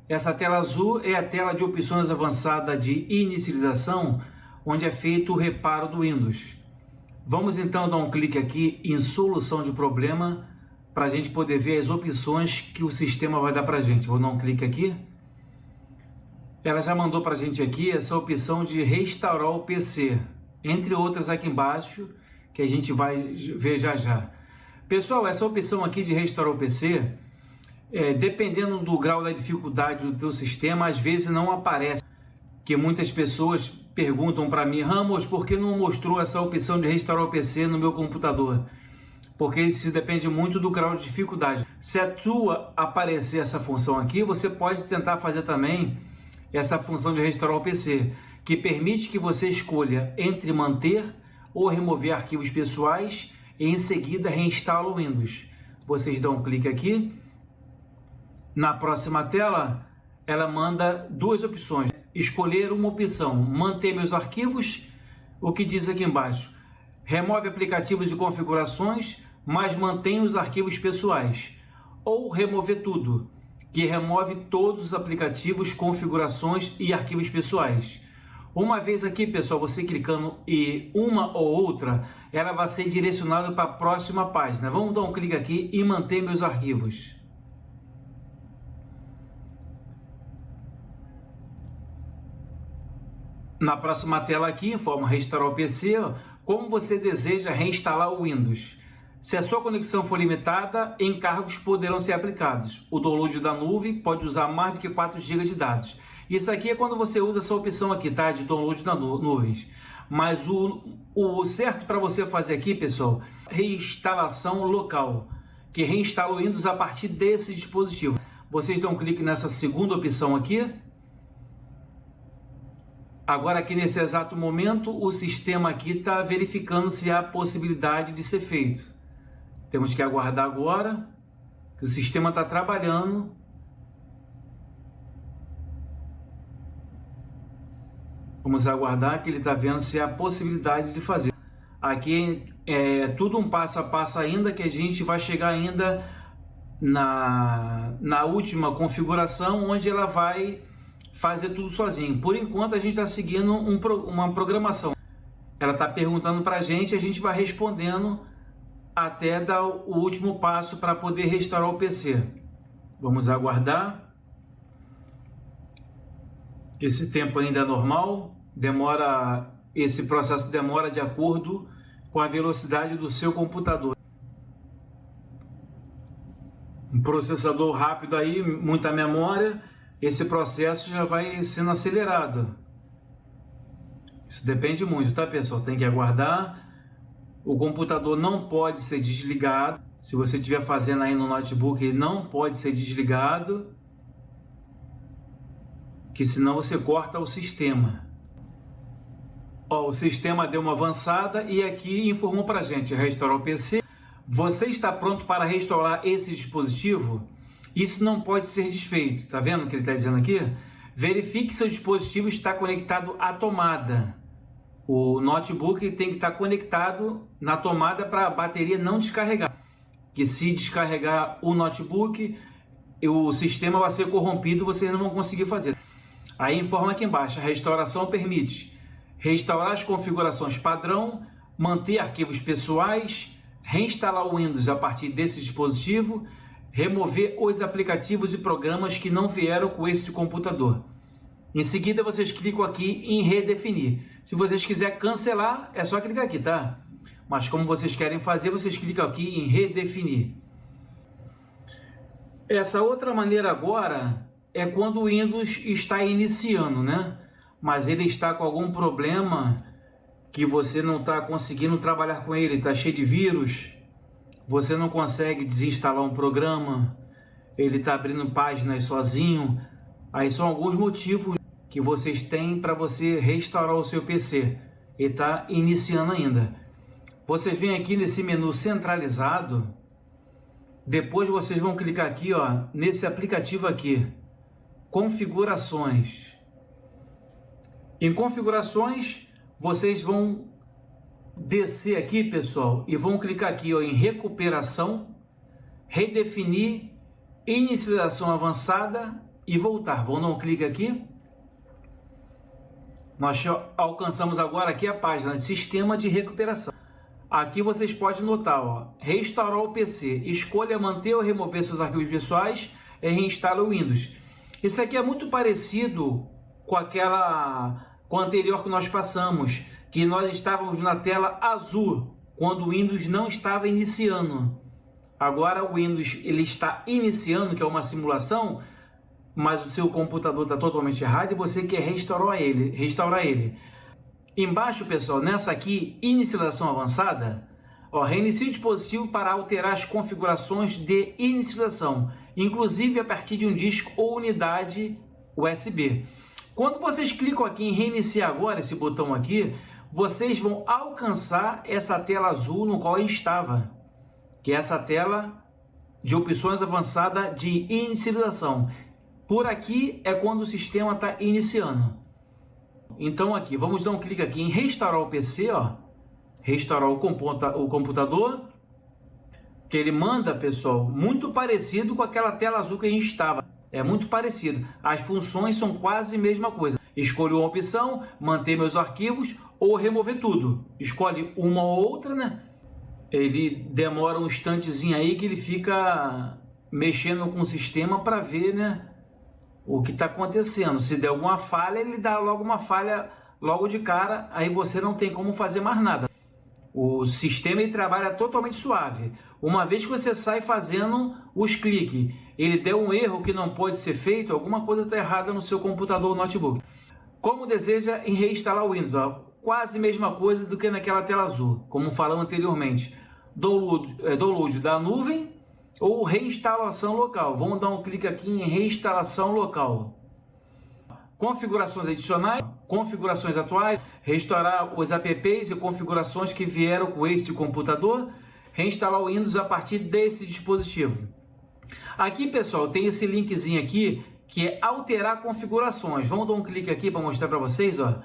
Essa tela azul é a tela de opções avançada de inicialização, onde é feito o reparo do Windows. Vamos então dar um clique aqui em solução de problema para a gente poder ver as opções que o sistema vai dar para a gente. Vou dar um clique aqui. Ela já mandou para a gente aqui essa opção de restaurar o PC, entre outras aqui embaixo, que a gente vai ver já já. Pessoal, essa opção aqui de restaurar o PC, dependendo do grau da dificuldade do teu sistema, às vezes não aparece. Que muitas pessoas perguntam para mim: Ramos, por que não mostrou essa opção de restaurar o PC no meu computador? Porque isso depende muito do grau de dificuldade. Se a tua aparecer essa função aqui, você pode tentar fazer também essa função de restaurar o PC, que permite que você escolha entre manter ou remover arquivos pessoais e em seguida reinstala o Windows. Vocês dão um clique aqui. Na próxima tela, ela manda duas opções. Escolher uma opção, manter meus arquivos, o que diz aqui embaixo: remove aplicativos e configurações, mas mantém os arquivos pessoais. Ou remover tudo, que remove todos os aplicativos, configurações e arquivos pessoais. Uma vez aqui, pessoal, você clicando em uma ou outra, ela vai ser direcionada para a próxima página. Vamos dar um clique aqui e manter meus arquivos. Na próxima tela aqui, informa restaurar o PC, como você deseja reinstalar o Windows. Se a sua conexão for limitada, encargos poderão ser aplicados. O download da nuvem pode usar mais do que 4 GB de dados. Isso aqui é quando você usa essa opção aqui, tá? De download da nuvens. Mas o certo para você fazer aqui, pessoal, reinstalação local, que reinstala o Windows a partir desse dispositivo. Vocês dão um clique nessa segunda opção aqui. Agora aqui nesse exato momento, o sistema aqui está verificando se há possibilidade de ser feito. Temos que aguardar agora, que o sistema está trabalhando. Vamos aguardar que ele está vendo se há possibilidade de fazer. Aqui é tudo um passo a passo ainda, que a gente vai chegar ainda na última configuração, onde ela vai fazer tudo sozinho. Por enquanto a gente está seguindo uma programação. Ela está perguntando para a gente vai respondendo até dar o último passo para poder restaurar o PC. Vamos aguardar. Esse tempo ainda é normal, esse processo demora de acordo com a velocidade do seu computador. Um processador rápido aí, muita memória, esse processo já vai sendo acelerado. Isso depende muito, tá, pessoal? Tem que aguardar. O computador não pode ser desligado. Se você estiver fazendo aí no notebook, ele não pode ser desligado, que senão você corta o sistema. Ó, o sistema deu uma avançada e aqui informou para a gente: restaurar o PC. Você está pronto para restaurar esse dispositivo? Isso não pode ser desfeito. Tá vendo o que ele está dizendo aqui? Verifique que seu dispositivo está conectado à tomada. O notebook tem que estar conectado na tomada para a bateria não descarregar. Que se descarregar o notebook, o sistema vai ser corrompido, vocês não vão conseguir fazer. Aí informa aqui embaixo: a restauração permite restaurar as configurações padrão, manter arquivos pessoais, reinstalar o Windows a partir desse dispositivo, remover os aplicativos e programas que não vieram com esse computador. Em seguida, vocês clicam aqui em redefinir. Se vocês quiserem cancelar, é só clicar aqui, tá? Mas como vocês querem fazer, vocês clicam aqui em redefinir. Essa outra maneira agora é quando o Windows está iniciando, né? Mas ele está com algum problema que você não está conseguindo trabalhar com ele, está cheio de vírus, você não consegue desinstalar um programa, ele está abrindo páginas sozinho. Aí são alguns motivos que vocês têm para você restaurar o seu PC. Ele está iniciando ainda. Você vem aqui nesse menu centralizado, depois vocês vão clicar aqui, ó, nesse aplicativo aqui, configurações. Em configurações, vocês vão descer aqui, pessoal, e vão clicar aqui, ó, em recuperação, redefinir, inicialização avançada e voltar. Vou dar um clique aqui. Nós alcançamos agora aqui a página de sistema de recuperação. Aqui vocês podem notar, ó, restaurar o PC. Escolha manter ou remover seus arquivos pessoais e reinstala o Windows. Isso aqui é muito parecido com com a anterior que nós passamos, que nós estávamos na tela azul, quando o Windows não estava iniciando. Agora o Windows ele está iniciando, que é uma simulação, mas o seu computador está totalmente errado e você quer restaurar ele. Embaixo, pessoal, nessa aqui, inicialização avançada, ó, reinicie o dispositivo para alterar as configurações de inicialização, inclusive a partir de um disco ou unidade USB. Quando vocês clicam aqui em reiniciar agora, esse botão aqui, vocês vão alcançar essa tela azul no qual eu estava, que é essa tela de opções avançada de inicialização. Por aqui é quando o sistema está iniciando. Então aqui, vamos dar um clique aqui em restaurar o PC, ó, restaurar o computador, que ele manda, pessoal, muito parecido com aquela tela azul que a gente estava. É muito parecido. As funções são quase a mesma coisa. Escolho uma opção, manter meus arquivos ou remover tudo. Escolhe uma ou outra, né? Ele demora um instantezinho aí que ele fica mexendo com o sistema para ver, né, o que está acontecendo. Se der alguma falha, ele dá logo uma falha logo de cara, aí você não tem como fazer mais nada. O sistema ele trabalha totalmente suave. Uma vez que você sai fazendo os cliques, ele deu um erro que não pode ser feito, alguma coisa está errada no seu computador ou notebook. Como deseja em reinstalar o Windows? Ó, quase a mesma coisa do que naquela tela azul, como falamos anteriormente. Download da nuvem ou reinstalação local. Vamos dar um clique aqui em reinstalação local. Configurações adicionais, configurações atuais, restaurar os apps e configurações que vieram com este computador, reinstalar o Windows a partir desse dispositivo. Aqui, pessoal, tem esse linkzinho aqui que é alterar configurações. Vamos dar um clique aqui para mostrar para vocês, ó.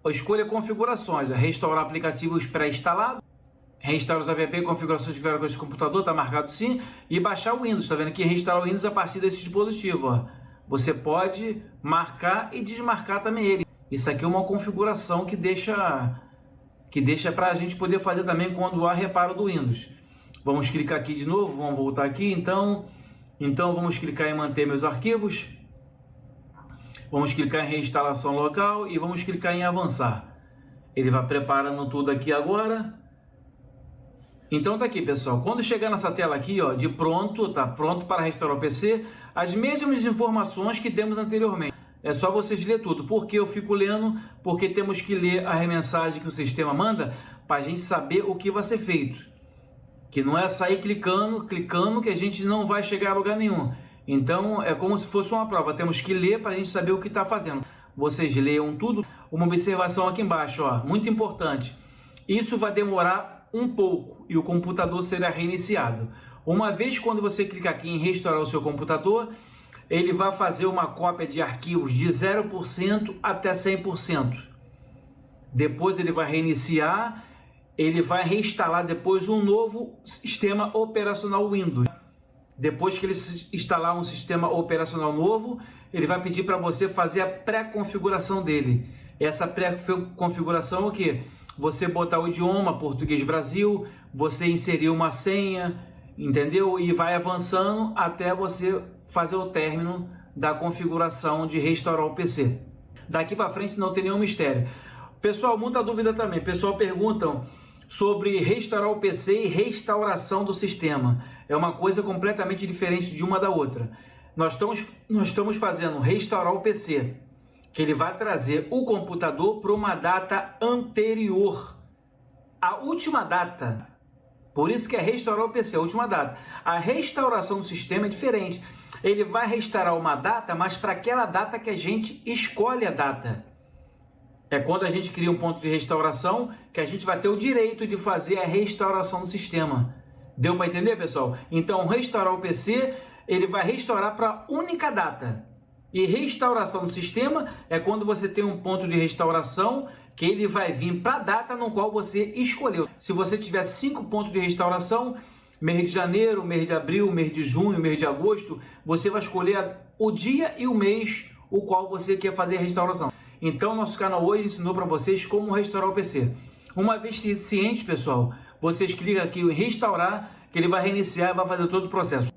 Escolha configurações, restaurar aplicativos pré-instalados, reinstalar os apps, configurações que vieram com esse computador, está marcado sim, e baixar o Windows, está vendo aqui? Reinstalar o Windows a partir desse dispositivo, ó. Você pode marcar e desmarcar também ele. Isso aqui é uma configuração que deixa para a gente poder fazer também quando há reparo do Windows. Vamos clicar aqui de novo, vamos voltar aqui, então vamos clicar em manter meus arquivos, vamos clicar em reinstalação local e vamos clicar em avançar. Ele vai preparando tudo aqui agora. Então tá aqui, pessoal, quando chegar nessa tela aqui, ó, de pronto, tá pronto para restaurar o PC, as mesmas informações que demos anteriormente. É só vocês ler tudo. Por que eu fico lendo? Porque temos que ler a mensagem que o sistema manda para a gente saber o que vai ser feito. Que não é sair clicando que a gente não vai chegar a lugar nenhum. Então é como se fosse uma prova. Temos que ler para a gente saber o que está fazendo. Vocês leiam tudo. Uma observação aqui embaixo, ó, muito importante. Isso vai demorar um pouco e o computador será reiniciado. Uma vez quando você clicar aqui em restaurar o seu computador, ele vai fazer uma cópia de arquivos de 0% até 100%. Depois ele vai reiniciar, ele vai reinstalar depois um novo sistema operacional Windows. Depois que ele instalar um sistema operacional novo, ele vai pedir para você fazer a pré-configuração dele. Essa pré-configuração é o quê? Você botar o idioma português Brasil, você inserir uma senha, entendeu? E vai avançando até você fazer o término da configuração de restaurar o PC. Daqui para frente não tem nenhum mistério. Pessoal, muita dúvida também. Pessoal perguntam sobre restaurar o PC e restauração do sistema. É uma coisa completamente diferente de uma da outra. Nós estamos fazendo restaurar o PC, que ele vai trazer o computador para uma data anterior. A última data. Por isso que é restaurar o PC, a última data. A restauração do sistema é diferente. Ele vai restaurar uma data, mas para aquela data que a gente escolhe a data. É quando a gente cria um ponto de restauração que a gente vai ter o direito de fazer a restauração do sistema. Deu para entender, pessoal? Então, restaurar o PC, ele vai restaurar para a única data. E restauração do sistema é quando você tem um ponto de restauração que ele vai vir para a data no qual você escolheu. Se você tiver 5 pontos de restauração, mês de janeiro, mês de abril, mês de junho, mês de agosto, você vai escolher o dia e o mês o qual você quer fazer a restauração. Então, nosso canal hoje ensinou para vocês como restaurar o PC. Uma vez ciente, pessoal, vocês clicam aqui em restaurar, que ele vai reiniciar e vai fazer todo o processo.